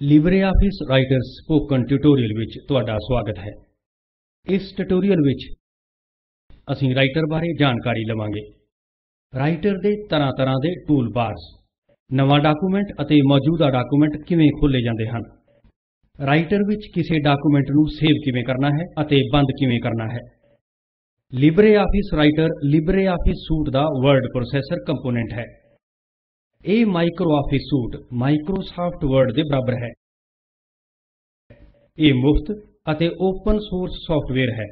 LibreOffice writer spoken tutorial विच तुहाडा स्वागत है। इस ट्यूटोरियल विच असीं राइटर बारे जानकारी लवांगे। राइटर दे तरह दे टूल बार्स, नवां डॉक्यूमेंट अते मौजूदा डॉक्यूमेंट किवें खोले जांदे हन, राइटर विच किसी डॉक्यूमेंट नूं सेव किवें करना है अते बंद किवें करना है। LibreOffice राइटर LibreOffice सूट दा वर्ड प्रोसैसर कंपोनेंट है। ਇਹ ਮਾਈਕਰੋਆਫਿਸ ਸੂਟ ਮਾਈਕਰੋਸਾਫਟ ਵਰਡ ਦੇ ਬਰਾਬਰ ਹੈ। ਇਹ ਮੁਫਤ ਅਤੇ ਓਪਨ ਸੋਰਸ ਸੌਫਟਵੇਅਰ ਹੈ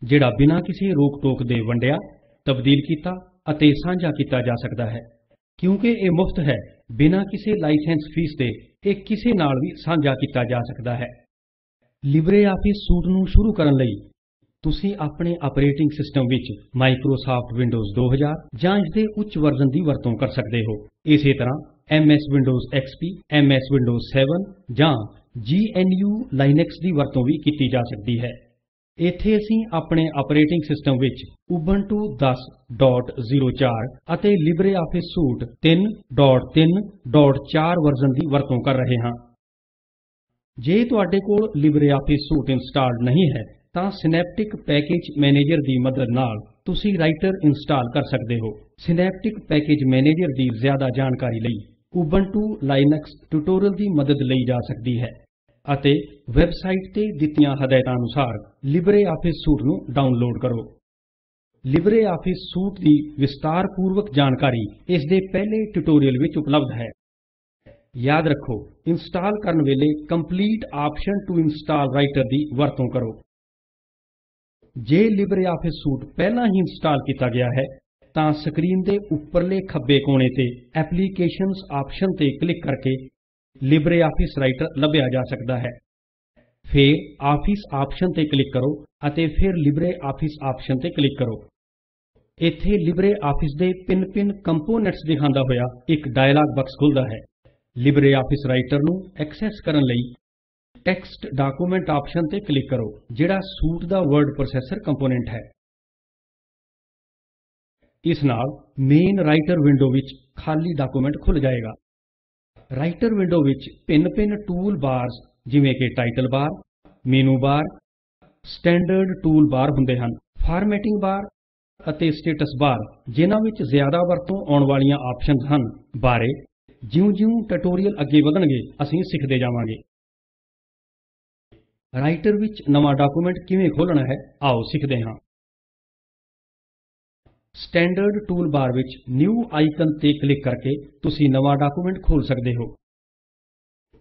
ਜਿਹੜਾ ਬਿਨਾਂ ਕਿਸੇ ਰੋਕ ਟੋਕ ਦੇ ਵੰਡਿਆ, ਤਬਦੀਲ ਕੀਤਾ ਅਤੇ ਸਾਂਝਾ ਕੀਤਾ ਜਾ ਸਕਦਾ ਹੈ। ਕਿਉਂਕਿ ਇਹ ਮੁਫਤ ਹੈ, ਬਿਨਾਂ ਕਿਸੇ ਲਾਇਸੈਂਸ ਫੀਸ ਦੇ ਇਹ ਕਿਸੇ ਨਾਲ ਵੀ ਸਾਂਝਾ ਕੀਤਾ ਜਾ ਸਕਦਾ ਹੈ। LibreOffice ਸੂਟ ਨੂੰ ਸ਼ੁਰੂ ਕਰਨ ਲਈ ਤੁਸੀਂ ਆਪਣੇ ਆਪਰੇਟਿੰਗ ਸਿਸਟਮ ਵਿੱਚ ਮਾਈਕਰੋਸਾਫਟ ਵਿੰਡੋਜ਼ 2000 ਜਾਂ ਇਸ ਦੇ ਉੱਚ ਵਰਜ਼ਨ ਦੀ ਵਰਤੋਂ ਕਰ ਸਕਦੇ ਹੋ। ਇਸੇ ਤਰ੍ਹਾਂ MS windows XP, MS windows 7 ਜਾਂ GNU Linux ਦੀ ਵਰਤੋਂ ਵੀ ਕੀਤੀ ਜਾ ਸਕਦੀ ਹੈ। ਇੱਥੇ ਅਸੀਂ ਆਪਣੇ ਆਪਰੇਟਿੰਗ ਸਿਸਟਮ ਵਿੱਚ Ubuntu 10.04 ਅਤੇ LibreOffice ਸੂਟ 3.3.4 ਵਰਜ਼ਨ ਦੀ ਵਰਤੋਂ ਕਰ ਰਹੇ ਹਾਂ। ਜੇ ਤੁਹਾਡੇ ਕੋਲ LibreOffice ਸੂਟ ਇੰਸਟਾਲਡ ਨਹੀਂ ਹੈ ਤਾਂ ਸਿਨੈਪਟਿਕ ਪੈਕੇਜ ਮੈਨੇਜਰ ਦੀ ਮਦਦ ਨਾਲ ਤੁਸੀਂ ਰਾਈਟਰ ਇੰਸਟਾਲ ਕਰ ਸਕਦੇ ਹੋ। ਸਿਨੈਪਟਿਕ ਪੈਕੇਜ ਮੈਨੇਜਰ ਦੀ ਜ਼ਿਆਦਾ ਜਾਣਕਾਰੀ ਲਈ Ubuntu Linux ਟਿਊਟੋਰੀਅਲ ਦੀ ਮਦਦ ਲਈ ਜਾ ਸਕਦੀ ਹੈ ਅਤੇ ਵੈਬਸਾਈਟ ਤੇ ਦਿੱਤੀਆਂ ਹਦਾਇਤਾਂ ਅਨੁਸਾਰ LibreOffice ਸੂਟ ਨੂੰ ਡਾਊਨਲੋਡ ਕਰੋ। LibreOffice ਸੂਟ ਦੀ ਵਿਸਤਾਰਪੂਰਵਕ ਜਾਣਕਾਰੀ ਇਸ ਦੇ ਪਹਿਲੇ ਟਿਊਟੋਰੀਅਲ ਵਿੱਚ ਉਪਲਬਧ ਹੈ। ਯਾਦ ਰੱਖੋ, ਇੰਸਟਾਲ ਕਰਨ ਵੇਲੇ complete option to install writer ਦੀ ਵਰਤੋਂ ਕਰੋ। ਜੇ LibreOffice ਸੂਟ ਪਹਿਲਾਂ ਹੀ ਇੰਸਟਾਲ ਕੀਤਾ ਗਿਆ ਹੈ ਤਾਂ ਸਕਰੀਨ ਦੇ ਉੱਪਰਲੇ ਖੱਬੇ ਕੋਨੇ ਤੇ ਐਪਲੀਕੇਸ਼ਨਸ ਆਪਸ਼ਨ ਤੇ ਕਲਿੱਕ ਕਰਕੇ LibreOffice ਰਾਈਟਰ ਲੱਭਿਆ ਜਾ ਸਕਦਾ ਹੈ। ਫਿਰ ਆਫਿਸ ਆਪਸ਼ਨ ਤੇ ਕਲਿੱਕ ਕਰੋ ਅਤੇ ਫਿਰ LibreOffice ਆਪਸ਼ਨ ਤੇ ਕਲਿੱਕ ਕਰੋ। ਇੱਥੇ LibreOffice ਦੇ ਭਿੰਨ ਕੰਪੋਨੈਂਟਸ ਦਿਖਾਉਂਦਾ ਹੋਇਆ ਇੱਕ ਡਾਇਲਾਗ ਬਾਕਸ ਖੁੱਲਦਾ ਹੈ। LibreOffice ਰਾਈਟਰ ਨੂੰ ਐਕਸੈਸ ਕਰਨ ਲਈ ਟੈਕਸਟ ਡਾਕੂਮੈਂਟ ਆਪਸ਼ਨ ਤੇ ਕਲਿੱਕ ਕਰੋ, ਜਿਹੜਾ ਸੂਟ ਦਾ ਵਰਡ ਪ੍ਰੋਸੈਸਰ ਕੰਪੋਨੈਂਟ ਹੈ। ਇਸ ਨਾਲ ਮੇਨ ਰਾਈਟਰ ਵਿੰਡੋ ਵਿੱਚ ਖਾਲੀ ਡਾਕੂਮੈਂਟ ਖੁੱਲ ਜਾਏਗਾ। ਰਾਈਟਰ ਵਿੰਡੋ ਵਿੱਚ ਭਿੰਨ ਟੂਲ ਬਾਰਸ ਜਿਵੇਂ ਕਿ ਟਾਈਟਲ ਬਾਰ, ਮੈਨੂ ਬਾਰ, ਸਟੈਂਡਰਡ ਟੂਲ ਬਾਰ ਹੁੰਦੇ ਹਨ। ਫਾਰਮੈਟਿੰਗ ਬਾਰ ਅਤੇ ਸਟੇਟਸ ਬਾਰ, ਜਿਨ੍ਹਾਂ ਵਿੱਚ ਜ਼ਿਆਦਾ ਵਰਤੋਂ ਆਉਣ ਵਾਲੀਆਂ ਆਪਸ਼ਨਸ ਹਨ, ਬਾਰੇ ਜਿਉਂ-ਜਿਉਂ ਟਿਊਟੋਰੀਅਲ ਅੱਗੇ ਵਧਣਗੇ ਅਸੀਂ ਸਿੱਖਦੇ ਜਾਵਾਂਗੇ। ਰਾਈਟਰ ਵਿੱਚ ਨਵਾਂ ਡਾਕੂਮੈਂਟ ਕਿਵੇਂ ਖੋਲ੍ਹਣਾ ਹੈ, ਆਓ ਸਿੱਖਦੇ ਹਾਂ। ਸਟੈਂਡਰਡ ਟੂਲ ਬਾਰ ਵਿੱਚ ਨਿਊ ਆਈਕਨ ਤੇ ਕਲਿੱਕ ਕਰਕੇ ਤੁਸੀਂ ਨਵਾਂ ਡਾਕੂਮੈਂਟ ਖੋਲ੍ਹ ਸਕਦੇ ਹੋ,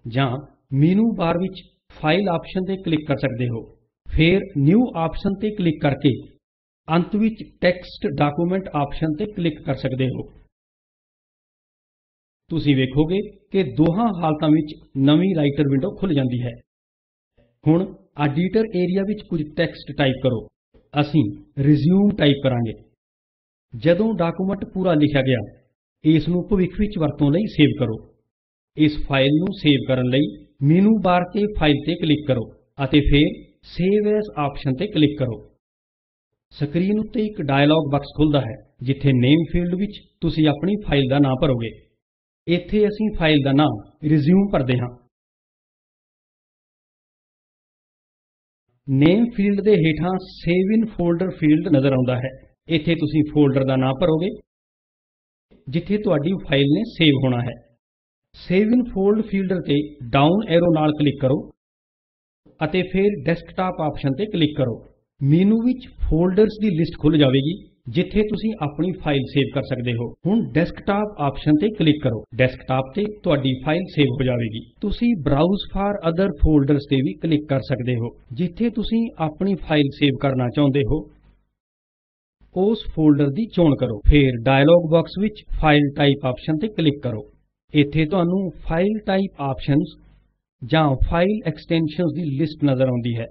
ਜਾਂ ਮੈਨੂ ਬਾਰ ਵਿੱਚ ਫਾਈਲ ਆਪਸ਼ਨ ਤੇ ਕਲਿੱਕ ਕਰ ਸਕਦੇ ਹੋ। ਫਿਰ ਨਿਊ ਆਪਸ਼ਨ ਤੇ ਕਲਿੱਕ ਕਰਕੇ ਅੰਤ ਵਿੱਚ ਟੈਕਸਟ ਡਾਕੂਮੈਂਟ ਆਪਸ਼ਨ ਤੇ ਕਲਿੱਕ ਕਰ ਸਕਦੇ ਹੋ। ਤੁਸੀਂ ਵੇਖੋਗੇ ਕਿ ਦੋਹਾਂ ਹਾਲਤਾਂ ਵਿੱਚ ਨਵੀਂ ਰਾਈਟਰ ਵਿੰਡੋ ਖੁੱਲ੍ਹ ਜਾਂਦੀ ਹੈ। ਹੁਣ ਐਡੀਟਰ ਏਰੀਆ ਵਿੱਚ ਕੁਝ ਟੈਕਸਟ ਟਾਈਪ ਕਰੋ। ਅਸੀਂ ਰਿਜ਼ਿਊਮ ਟਾਈਪ ਕਰਾਂਗੇ। ਜਦੋਂ ਡਾਕੂਮੈਂਟ ਪੂਰਾ ਲਿਖਿਆ ਗਿਆ, ਇਸ ਨੂੰ ਭਵਿੱਖ ਵਿੱਚ ਵਰਤੋਂ ਲਈ ਸੇਵ ਕਰੋ। ਇਸ ਫਾਈਲ ਨੂੰ ਸੇਵ ਕਰਨ ਲਈ ਮੈਨੂ ਬਾਰ ਤੇ ਫਾਈਲ ਤੇ ਕਲਿੱਕ ਕਰੋ ਅਤੇ ਫਿਰ ਸੇਵ ਐਜ਼ ਆਪਸ਼ਨ ਤੇ ਕਲਿੱਕ ਕਰੋ। ਸਕਰੀਨ ਉੱਤੇ ਇੱਕ ਡਾਇਲੌਗ ਬਾਕਸ ਖੁੱਲਦਾ ਹੈ, ਜਿੱਥੇ ਨੇਮ ਫੀਲਡ ਵਿੱਚ ਤੁਸੀਂ ਆਪਣੀ ਫਾਈਲ ਦਾ ਨਾਮ ਭਰੋਗੇ। ਇੱਥੇ ਅਸੀਂ ਫਾਈਲ ਦਾ ਨਾਮ ਰਿਜ਼ਿਊਮ ਭਰਦੇ ਹਾਂ। ਨੇਮ ਫੀਲਡ ਦੇ ਹੇਠਾਂ ਸੇਵ ਇਨ ਫੋਲਡਰ ਫੀਲਡ ਨਜ਼ਰ ਆਉਂਦਾ ਹੈ। ਇੱਥੇ ਤੁਸੀਂ ਫੋਲਡਰ ਦਾ ਨਾਮ ਭਰੋਗੇ ਜਿੱਥੇ ਤੁਹਾਡੀ ਫਾਈਲ ਨੇ ਸੇਵ ਹੋਣਾ ਹੈ। ਸੇਵ ਇਨ ਫੋਲਡ ਫੀਲਡ ਤੇ ਡਾਊਨ ਐਰੋ ਨਾਲ ਕਲਿੱਕ ਕਰੋ ਅਤੇ ਫਿਰ ਡੈਸਕਟਾਪ ਆਪਸ਼ਨ ਤੇ ਕਲਿੱਕ ਕਰੋ। ਮੈਨੂ ਵਿੱਚ ਫੋਲਡਰਸ ਦੀ ਲਿਸਟ ਖੁੱਲ੍ਹ ਜਾਵੇਗੀ ਜਿੱਥੇ ਤੁਸੀਂ ਆਪਣੀ ਫਾਈਲ ਸੇਵ ਕਰ ਸਕਦੇ ਹੋ। ਹੁਣ ਡੈਸਕਟਾਪ ਆਪਸ਼ਨ ਤੇ ਕਲਿੱਕ ਕਰੋ। ਡੈਸਕਟਾਪ ਤੇ ਤੁਹਾਡੀ ਫਾਈਲ ਸੇਵ ਹੋ ਜਾਵੇਗੀ। ਤੁਸੀਂ ਬਰਾਊਜ਼ ਫਾਰ ਅਦਰ ਫੋਲਡਰਸ ਤੇ ਵੀ ਕਲਿੱਕ ਕਰ ਸਕਦੇ ਹੋ। ਜਿੱਥੇ ਤੁਸੀਂ ਆਪਣੀ ਫਾਈਲ ਸੇਵ ਕਰਨਾ ਚਾਹੁੰਦੇ ਹੋ, ਉਸ ਫੋਲਡਰ ਦੀ ਚੋਣ ਕਰੋ। ਫਿਰ ਡਾਇਲੌਗ ਬਾਕਸ ਵਿੱਚ ਫਾਈਲ ਟਾਈਪ ਆਪਸ਼ਨ ਤੇ ਕਲਿੱਕ ਕਰੋ। ਇੱਥੇ ਤੁਹਾਨੂੰ ਫਾਈਲ ਟਾਈਪ ਆਪਸ਼ਨਸ ਜਾਂ ਫਾਈਲ ਐਕਸਟੈਂਸ਼ਨਸ ਦੀ ਲਿਸਟ ਨਜ਼ਰ ਆਉਂਦੀ ਹੈ,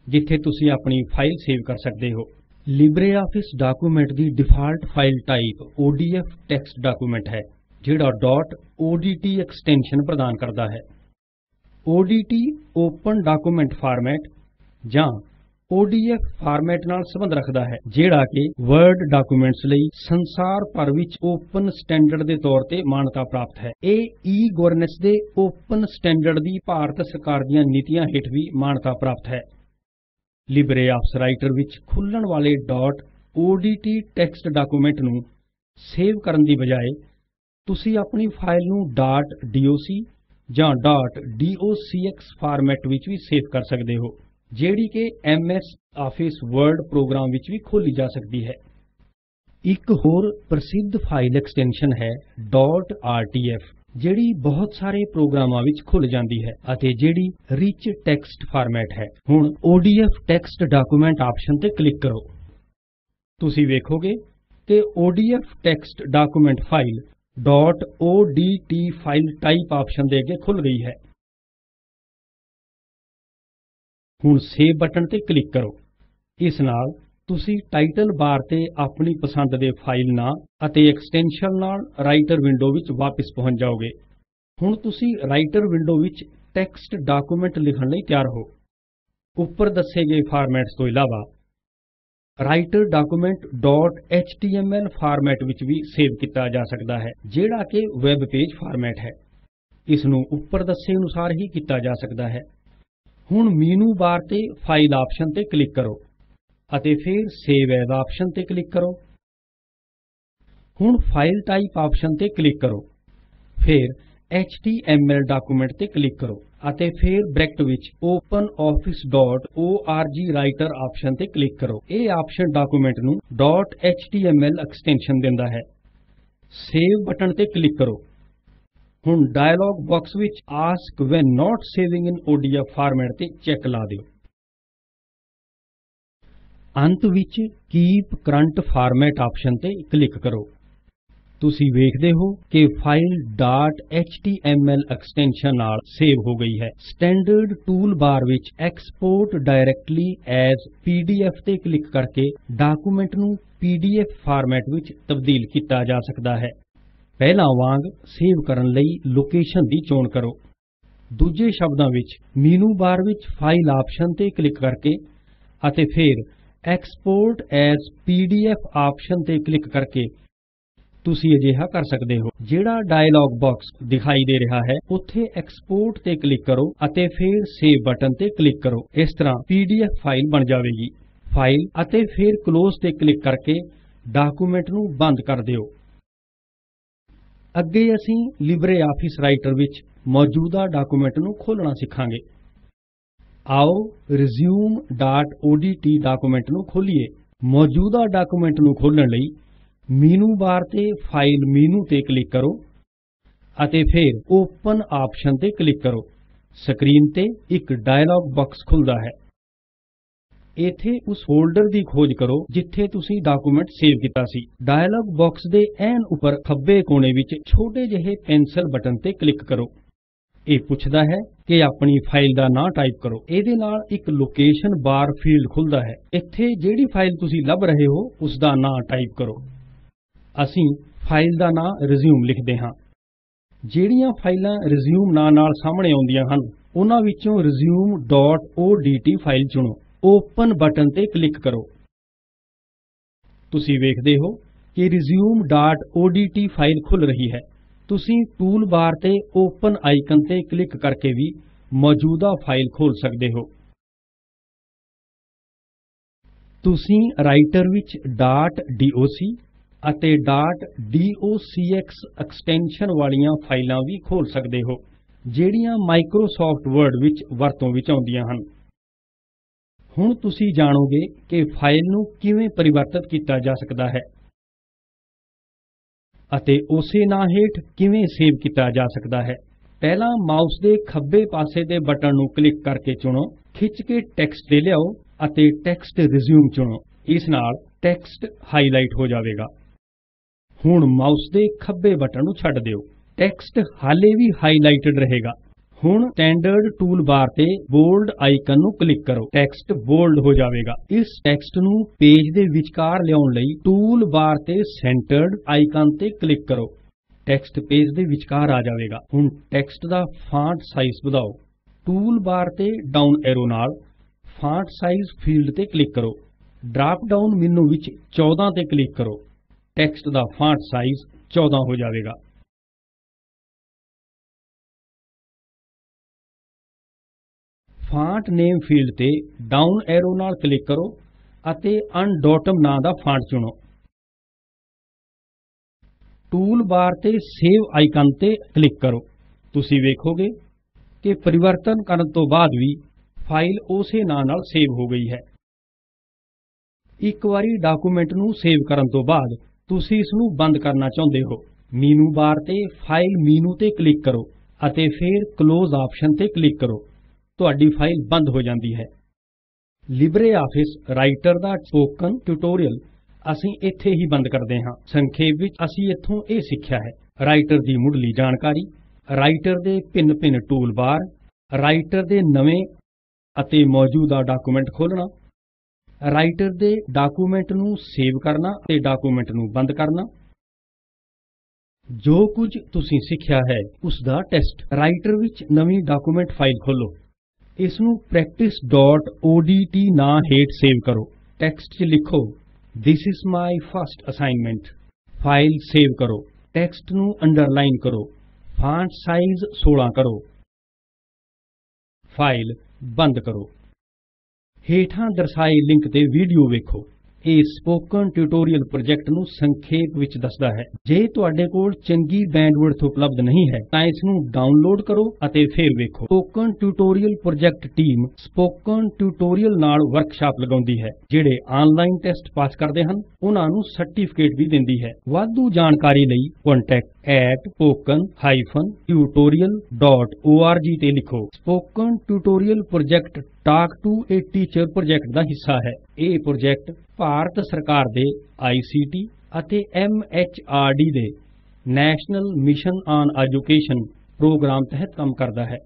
ਜਿੱਥੇ ਤੁਸੀਂ ਆਪਣੀ ਫਾਈਲ ਸੇਵ ਕਰ ਸਕਦੇ ਹੋ। LibreOffice ਡਾਕੂਮੈਂਟ ਦੀ default file type ODF text document ਹੈ, ਜਿਹੜਾ .odt ਐਕਸਟੈਂਸ਼ਨ ਪ੍ਰਦਾਨ ਕਰਦਾ ਹੈ। ODT ਓਪਨ ਡਾਕੂਮੈਂਟ ਫਾਰਮੈਟ ਜਾਂ ODF ਫਾਰਮੈਟ ਨਾਲ ਸੰਬੰਧ ਰੱਖਦਾ ਹੈ, ਜਿਹੜਾ ਕਿ ਵਰਡ ਡਾਕੂਮੈਂਟਸ ਲਈ ਸੰਸਾਰ ਭਰ ਵਿੱਚ ਓਪਨ ਸਟੈਂਡਰਡ ਦੇ ਤੌਰ ਤੇ ਮਾਨਤਾ ਪ੍ਰਾਪਤ ਹੈ। ਇਹ ਈ-ਗਵਰਨੈਂਸ ਦੇ ਓਪਨ ਸਟੈਂਡਰਡ ਦੀ ਭਾਰਤ ਸਰਕਾਰ ਦੀਆਂ ਨੀਤੀਆਂ ਹੇਠ ਵੀ ਮਾਨਤਾ ਪ੍ਰਾਪਤ ਹੈ। ਲਿਬਰੇਆਫਿਸ ਰਾਈਟਰ ਵਿੱਚ ਖੁੱਲਣ ਵਾਲੇ .odt ਟੈਕਸਟ ਡਾਕੂਮੈਂਟ ਨੂੰ ਸੇਵ ਕਰਨ ਦੀ ਬਜਾਏ ਤੁਸੀਂ ਆਪਣੀ ਫਾਈਲ ਨੂੰ .doc ਜਾਂ .docx ਫਾਰਮੈਟ ਵਿੱਚ ਵੀ ਸੇਵ ਕਰ ਸਕਦੇ ਹੋ, ਜਿਹੜੀ ਕਿ MS Office Word ਪ੍ਰੋਗਰਾਮ ਵਿੱਚ ਵੀ ਖੋਲੀ ਜਾ ਸਕਦੀ ਹੈ। ਇੱਕ ਹੋਰ ਪ੍ਰਸਿੱਧ ਫਾਈਲ ਐਕਸਟੈਂਸ਼ਨ ਹੈ .rtf, ਜਿਹੜੀ ਬਹੁਤ ਸਾਰੇ ਪ੍ਰੋਗਰਾਮਾਂ ਵਿੱਚ ਖੁੱਲ ਜਾਂਦੀ ਹੈ ਅਤੇ ਜਿਹੜੀ ਰਿਚ ਟੈਕਸਟ ਫਾਰਮੈਟ ਹੈ। ਹੁਣ ODF ਟੈਕਸਟ ਡਾਕੂਮੈਂਟ ਆਪਸ਼ਨ ਤੇ ਕਲਿੱਕ ਕਰੋ। ਤੁਸੀਂ ਵੇਖੋਗੇ ਕਿ ODF text document file .odt file type option ਦੇ ਅੱਗੇ ਖੁੱਲ ਗਈ ਹੈ। ਹੁਣ ਸੇਵ ਬਟਨ ਤੇ ਕਲਿੱਕ ਕਰੋ। ਇਸ ਨਾਲ ਤੁਸੀਂ ਟਾਈਟਲ ਬਾਰ ਤੇ ਆਪਣੀ ਪਸੰਦ ਦੇ ਫਾਈਲ ਨਾਂ ਅਤੇ ਐਕਸਟੈਂਸ਼ਨ ਨਾਲ ਰਾਈਟਰ ਵਿੰਡੋ ਵਿੱਚ ਵਾਪਸ ਪਹੁੰਚ ਜਾਓਗੇ। ਹੁਣ ਤੁਸੀਂ ਰਾਈਟਰ ਵਿੰਡੋ ਵਿੱਚ ਟੈਕਸਟ ਡਾਕੂਮੈਂਟ ਲਿਖਣ ਲਈ ਤਿਆਰ ਹੋ। ਉੱਪਰ ਦੱਸੇ ਗਏ ਫਾਰਮੈਟਸ ਤੋਂ ਇਲਾਵਾ ਰਾਈਟਰ ਡਾਕੂਮੈਂਟ .html ਫਾਰਮੈਟ ਵਿੱਚ ਵੀ ਸੇਵ ਕੀਤਾ ਜਾ ਸਕਦਾ ਹੈ, ਜਿਹੜਾ ਕਿ ਵੈਬ ਪੇਜ ਫਾਰਮੈਟ ਹੈ। ਇਸ ਨੂੰ ਉੱਪਰ ਦੱਸੇ ਅਨੁਸਾਰ ਹੀ ਕੀਤਾ ਜਾ ਸਕਦਾ ਹੈ। ਹੁਣ ਮੀਨੂ ਬਾਰ ਤੇ ਫਾਈਲ ਆਪਸ਼ਨ ਤੇ ਕਲਿੱਕ ਕਰੋ ਅਤੇ ਫਿਰ ਸੇਵ ਐਜ਼ ਆਪਸ਼ਨ ਤੇ ਕਲਿੱਕ ਕਰੋ। ਹੁਣ ਫਾਈਲ ਟਾਈਪ ਆਪਸ਼ਨ ਤੇ ਕਲਿੱਕ ਕਰੋ, ਫਿਰ HTML ਡਾਕੂਮੈਂਟ ਤੇ ਕਲਿੱਕ ਕਰੋ ਅਤੇ ਫਿਰ ਬ੍ਰੈਕਟ ਵਿੱਚ openoffice.org ਰਾਈਟਰ ਆਪਸ਼ਨ ਤੇ ਕਲਿੱਕ ਕਰੋ। ਇਹ ਆਪਸ਼ਨ ਡਾਕੂਮੈਂਟ ਨੂੰ .html ਐਕਸਟੈਂਸ਼ਨ ਦਿੰਦਾ ਹੈ। ਸੇਵ ਬਟਨ ਤੇ ਕਲਿੱਕ ਕਰੋ। ਹੁਣ ਡਾਇਲੌਗ ਬਾਕਸ ਵਿੱਚ ਆਸਕ ਵੈਨ ਨਾਟ ਸੇਵਿੰਗ ਇਨ ODF ਫਾਰਮੈਟ ਤੇ ਚੈੱਕ ਲਾ ਦਿਓ। ਅੰਤ ਵਿੱਚ ਕੀਪ ਕਰੰਟ ਫਾਰਮੈਟ ਆਪਸ਼ਨ ਤੇ ਕਲਿੱਕ ਕਰੋ। ਤੁਸੀਂ ਵੇਖਦੇ ਹੋ ਕਿ ਫਾਈਲ .html ਐਕਸਟੈਂਸ਼ਨ ਨਾਲ ਸੇਵ ਹੋ ਗਈ ਹੈ। ਸਟੈਂਡਰਡ ਟੂਲ ਬਾਰ ਵਿੱਚ ਐਕਸਪੋਰਟ ਡਾਇਰੈਕਟਲੀ ਐਜ਼ PDF ਤੇ ਕਲਿੱਕ ਕਰਕੇ ਡਾਕੂਮੈਂਟ ਨੂੰ PDF ਫਾਰਮੈਟ ਵਿੱਚ ਤਬਦੀਲ ਕੀਤਾ ਜਾ ਸਕਦਾ ਹੈ। ਪਹਿਲਾਂ ਵਾਂਗ ਸੇਵ ਕਰਨ ਲਈ ਲੋਕੇਸ਼ਨ ਦੀ ਚੋਣ ਕਰੋ। ਦੂਜੇ ਸ਼ਬਦਾਂ ਵਿੱਚ ਮੀਨੂ ਬਾਰ ਵਿੱਚ ਫਾਈਲ ਆਪਸ਼ਨ ਤੇ ਕਲਿੱਕ ਕਰਕੇ ਅਤੇ ਫਿਰ ਐਕਸਪੋਰਟ ਐਜ਼ PDF ਆਪਸ਼ਨ ਤੇ ਕਲਿੱਕ ਕਰਕੇ ਤੁਸੀਂ ਅਜਿਹਾ ਕਰ ਸਕਦੇ ਹੋ। ਜਿਹੜਾ ਡਾਇਲੌਗ ਬਾਕਸ ਦਿਖਾਈ ਦੇ ਰਿਹਾ ਹੈ, ਉੱਥੇ ਐਕਸਪੋਰਟ ਤੇ ਕਲਿੱਕ ਕਰੋ ਅਤੇ ਫਿਰ ਸੇਵ ਬਟਨ ਤੇ ਕਲਿੱਕ ਕਰੋ। ਇਸ ਤਰ੍ਹਾਂ PDF ਫਾਈਲ ਬਣ ਜਾਵੇਗੀ। ਫਾਈਲ ਅਤੇ ਫਿਰ ਕਲੋਜ਼ ਤੇ ਕਲਿੱਕ ਕਰਕੇ ਡਾਕੂਮੈਂਟ ਨੂੰ ਬੰਦ ਕਰ ਦਿਓ। ਅੱਗੇ ਅਸੀਂ ਲਿਬਰੇਆਫਿਸ ਰਾਈਟਰ ਵਿੱਚ ਮੌਜੂਦਾ ਡਾਕੂਮੈਂਟ ਨੂੰ ਖੋਲ੍ਹਣਾ ਸਿੱਖਾਂਗੇ। ਆਓ resume.odt ਡਾਕੂਮੈਂਟ ਨੂੰ ਖੋਲ੍ਹੀਏ। ਮੌਜੂਦਾ ਡਾਕੂਮੈਂਟ ਨੂੰ ਖੋਲ੍ਹਣ ਲਈ ਮੀਨੂ ਬਾਰ ਤੇ ਫਾਈਲ ਮੀਨੂ ਤੇ ਕਲਿੱਕ ਕਰੋ ਅਤੇ ਫਿਰ ਓਪਨ ਆਪਸ਼ਨ ਤੇ ਕਲਿੱਕ ਕਰੋ। ਸਕਰੀਨ ਤੇ ਇੱਕ ਡਾਇਲੌਗ ਬਾਕਸ ਖੁੱਲਦਾ ਹੈ। ਇੱਥੇ ਉਸ ਫੋਲਡਰ ਦੀ ਖੋਜ ਕਰੋ ਜਿੱਥੇ ਤੁਸੀਂ ਡਾਕੂਮੈਂਟ ਸੇਵ ਕੀਤਾ ਸੀ। ਡਾਇਲੌਗ ਬਾਕਸ ਦੇ ਐਨ ਉੱਪਰ ਖੱਬੇ ਕੋਨੇ ਵਿੱਚ ਛੋਟੇ ਜਿਹੇ ਪੈਨਸਲ ਬਟਨ ਤੇ ਕਲਿੱਕ ਕਰੋ। ਇਹ ਪੁੱਛਦਾ ਹੈ ਕਿ ਆਪਣੀ ਫਾਈਲ ਦਾ ਨਾਂ ਟਾਈਪ ਕਰੋ। ਇਹਦੇ ਨਾਲ ਇੱਕ ਲੋਕੇਸ਼ਨ ਬਾਰ ਫੀਲਡ ਖੁੱਲਦਾ ਹੈ। ਇੱਥੇ ਜਿਹੜੀ ਫਾਈਲ ਤੁਸੀਂ ਲੱਭ ਰਹੇ ਹੋ ਉਸ ਦਾ ਨਾਂ ਟਾਈਪ ਕਰੋ। ਅਸੀਂ ਫਾਈਲ ਦਾ ਨਾਂ ਰਿਜ਼ਿਊਮ ਲਿਖਦੇ ਹਾਂ। ਜਿਹੜੀਆਂ ਫਾਈਲਾਂ ਰਿਜ਼ਿਊਮ ਨਾਂ ਨਾਲ ਸਾਹਮਣੇ ਆਉਂਦੀਆਂ ਹਨ, ਉਹਨਾਂ ਵਿੱਚੋਂ resume.odt ਫਾਈਲ ਚੁਣੋ। ਓਪਨ ਬਟਨ ਤੇ ਕਲਿੱਕ ਕਰੋ। ਤੁਸੀਂ ਵੇਖਦੇ ਹੋ ਕਿ resume.odt ਫਾਈਲ ਖੁੱਲ ਰਹੀ ਹੈ। ਤੁਸੀਂ ਟੂਲ ਬਾਰ ਤੇ ਓਪਨ ਆਈਕਨ ਤੇ ਕਲਿੱਕ ਕਰਕੇ ਵੀ ਮੌਜੂਦਾ ਫਾਈਲ ਖੋਲ੍ਹ ਸਕਦੇ ਹੋ। ਤੁਸੀਂ ਰਾਈਟਰ ਵਿੱਚ .doc ਅਤੇ .docx ਐਕਸਟੈਂਸ਼ਨ ਵਾਲੀਆਂ ਫਾਈਲਾਂ ਵੀ ਖੋਲ੍ਹ ਸਕਦੇ ਹੋ, ਜਿਹੜੀਆਂ ਮਾਈਕਰੋਸਾਫਟ ਵਰਡ ਵਿੱਚ ਵਰਤੋਂ ਵਿੱਚ ਆਉਂਦੀਆਂ ਹਨ। ਹੁਣ ਤੁਸੀਂ ਜਾਣੋਗੇ ਕਿ ਫਾਈਲ ਨੂੰ ਕਿਵੇਂ ਪਰਿਵਰਤਿਤ ਕੀਤਾ ਜਾ ਸਕਦਾ ਹੈ ਅਤੇ ਉਸੇ ਨਾਂ ਹੇਠ ਕਿਵੇਂ ਸੇਵ ਕੀਤਾ ਜਾ ਸਕਦਾ ਹੈ। ਪਹਿਲਾਂ ਮਾਊਸ ਦੇ ਖੱਬੇ ਪਾਸੇ ਦੇ ਬਟਨ ਨੂੰ ਕਲਿੱਕ ਕਰਕੇ ਚੁਣੋ, ਖਿੱਚ ਕੇ ਟੈਕਸਟ ਤੇ ਲਿਆਓ ਅਤੇ ਟੈਕਸਟ ਰਿਜ਼ਿਊਮ ਚੁਣੋ। ਇਸ ਨਾਲ ਟੈਕਸਟ ਹਾਈਲਾਈਟ ਹੋ ਜਾਵੇਗਾ। ਹੁਣ ਮਾਊਸ ਦੇ ਖੱਬੇ ਬਟਨ ਨੂੰ ਛੱਡ ਦਿਓ। ਟੈਕਸਟ ਹਾਲੇ ਵੀ ਹਾਈਲਾਈਟਡ ਰਹੇਗਾ। ਹੁਣ ਸਟੈਂਡਰਡ ਟੂਲ ਬਾਰ ਤੇ ਬੋਲਡ ਆਈਕਨ ਨੂੰ ਕਲਿੱਕ ਕਰੋ। ਟੈਕਸਟ ਬੋਲਡ ਹੋ ਜਾਵੇਗਾ। ਇਸ ਟੈਕਸਟ ਨੂੰ ਪੇਜ ਦੇ ਵਿਚਕਾਰ ਲਿਆਉਣ ਲਈ ਟੂਲ ਬਾਰ ਤੇ ਸੈਂਟਰਡ ਆਈਕਨ ਤੇ ਕਲਿੱਕ ਕਰੋ। ਟੈਕਸਟ ਪੇਜ ਦੇ ਵਿਚਕਾਰ ਆ ਜਾਵੇਗਾ। ਹੁਣ ਟੈਕਸਟ ਦਾ ਫਾਂਟ ਸਾਈਜ਼ ਵਧਾਓ। ਟੂਲ ਬਾਰ ਤੇ ਡਾਊਨ ਐਰੋ ਨਾਲ ਫਾਂਟ ਸਾਈਜ਼ ਫੀਲਡ ਤੇ ਕਲਿੱਕ ਕਰੋ। ਡਰਾਪ ਡਾਊਨ ਮੈਨੂ ਵਿੱਚ 14 ਤੇ ਕਲਿੱਕ ਕਰੋ। ਟੈਕਸਟ ਦਾ ਫਾਂਟ ਸਾਈਜ਼ 14 ਹੋ ਜਾਵੇਗਾ। ਫਾਂਟ ਨੇਮ ਫੀਲਡ ਤੇ ਡਾਊਨ ਐਰੋ ਨਾਲ ਕਲਿੱਕ ਕਰੋ ਅਤੇ ਅਨਡੋਟਮ ਨਾਂ ਦਾ ਫਾਂਟ ਚੁਣੋ। ਟੂਲ ਬਾਰ ਤੇ ਸੇਵ ਆਈਕਨ ਤੇ ਕਲਿੱਕ ਕਰੋ। ਤੁਸੀਂ ਵੇਖੋਗੇ ਕਿ ਪਰਿਵਰਤਨ ਕਰਨ ਤੋਂ ਬਾਅਦ ਵੀ ਫਾਈਲ ਉਸੇ ਨਾਂ ਨਾਲ ਸੇਵ ਹੋ ਗਈ ਹੈ। ਇੱਕ ਵਾਰੀ ਡਾਕੂਮੈਂਟ ਨੂੰ ਸੇਵ ਕਰਨ ਤੋਂ ਬਾਅਦ ਤੁਸੀਂ ਇਸ ਨੂੰ ਬੰਦ ਕਰਨਾ ਚਾਹੁੰਦੇ ਹੋ। ਮੈਨੂ ਬਾਰ ਤੇ ਫਾਈਲ ਮੈਨੂ ਤੇ ਕਲਿੱਕ ਕਰੋ ਅਤੇ ਫਿਰ ਕਲੋਜ਼ ਆਪਸ਼ਨ ਤੇ ਕਲਿੱਕ ਕਰੋ। ਤੁਹਾਡੀ ਫਾਈਲ ਬੰਦ ਹੋ ਜਾਂਦੀ ਹੈ। ਲਿਬਰੇਆਫਿਸ ਰਾਈਟਰ ਦਾ ਸਪੋਕਨ ਟਿਊਟੋਰੀਅਲ ਅਸੀਂ ਇੱਥੇ ਹੀ ਬੰਦ ਕਰਦੇ ਹਾਂ। ਸੰਖੇਪ ਵਿੱਚ ਅਸੀਂ ਇੱਥੋਂ ਇਹ ਸਿੱਖਿਆ ਹੈ। ਰਾਈਟਰ ਦੀ ਮੁੱਢਲੀ ਜਾਣਕਾਰੀ, ਰਾਈਟਰ ਦੇ ਭਿੰਨ ਟੂਲ ਬਾਰ, ਰਾਈਟਰ ਦੇ ਨਵੇਂ ਅਤੇ ਮੌਜੂਦਾ ਡਾਕੂਮੈਂਟ ਖੋਲ੍ਹਣਾ, ਰਾਈਟਰ ਦੇ ਡਾਕੂਮੈਂਟ ਨੂੰ ਸੇਵ ਕਰਨਾ ਅਤੇ ਡਾਕੂਮੈਂਟ ਨੂੰ ਬੰਦ ਕਰਨਾ। ਜੋ ਕੁਝ ਤੁਸੀਂ ਸਿੱਖਿਆ ਹੈ ਉਸ ਦਾ ਟੈਸਟ। ਰਾਈਟਰ ਵਿੱਚ ਨਵੀਂ ਡਾਕੂਮੈਂਟ ਫਾਈਲ ਖੋਲ੍ਹੋ। ਇਸ ਨੂੰ practice.odt ਨਾਂ ਹੇਠ ਸੇਵ ਕਰੋ। ਟੈਕਸਟ 'ਚ ਲਿਖੋ This is my first assignment। File save ਕਰੋ। ਟੈਕਸਟ ਨੂੰ ਅੰਡਰਲਾਈਨ ਕਰੋ। ਫਾਂਟ ਸਾਈਜ਼ 16 ਕਰੋ। ਫਾਈਲ ਬੰਦ ਕਰੋ। ਹੇਠਾਂ ਦਰਸਾਏ ਲਿੰਕ ਤੇ ਵੀਡੀਓ ਵੇਖੋ। ਇਹ ਸਪੋਕਨ ਟਿਊਟੋਰੀਅਲ ਪ੍ਰੋਜੈਕਟ ਨੂੰ ਸੰਖੇਪ ਵਿੱਚ ਦੱਸਦਾ ਹੈ। ਜੇ ਤੁਹਾਡੇ ਕੋਲ ਚੰਗੀ ਬੈਂਡਵਿਡਥ ਉਪਲਬਧ ਨਹੀਂ ਹੈ ਤਾਂ ਇਸ ਨੂੰ ਡਾਊਨਲੋਡ ਕਰੋ ਅਤੇ ਫਿਰ ਵੇਖੋ। Spoken tutorial project team spoken tutorial ਨਾਲ ਵਰਕਸ਼ਾਪ ਲਗਾਉਂਦੀ ਹੈ। ਜਿਹੜੇ ਆਨਲਾਈਨ ਟੈਸਟ ਪਾਸ ਕਰਦੇ ਹਨ ਉਹਨਾਂ ਨੂੰ ਸਰਟੀਫਿਕੇਟ ਵੀ ਦਿੰਦੀ ਹੈ। ਵਾਧੂ ਜਾਣਕਾਰੀ ਲਈ contact@spoken-tutorial.org ਤੇ ਲਿਖੋ। Spoken tutorial project talk to a teacher project ਦਾ ਹਿੱਸਾ ਹੈ। ਇਹ ਪ੍ਰੋਜੈਕਟ ਭਾਰਤ ਸਰਕਾਰ ਦੇ ICT ਅਤੇ MHRD ਦੇ national mission on education programme ਤਹਿਤ ਕੰਮ ਕਰਦਾ ਹੈ।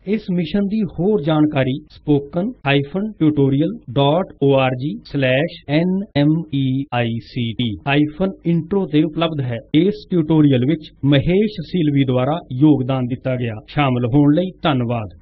ਇਸ ਮਿਸ਼ਨ ਦੀ ਹੋਰ ਜਾਣਕਾਰੀ spoken-tutorial.org/nmeict-intro ਤੇ ਉਪਲਬਧ ਹੈ। ਇਸ ਟਿਊਟੋਰੀਅਲ ਵਿੱਚ ਮਹੇਸ਼ ਸੀਲਵੀ ਦੁਆਰਾ ਯੋਗਦਾਨ ਦਿੱਤਾ ਗਿਆ। ਸ਼ਾਮਲ ਹੋਣ ਲਈ ਧੰਨਵਾਦ।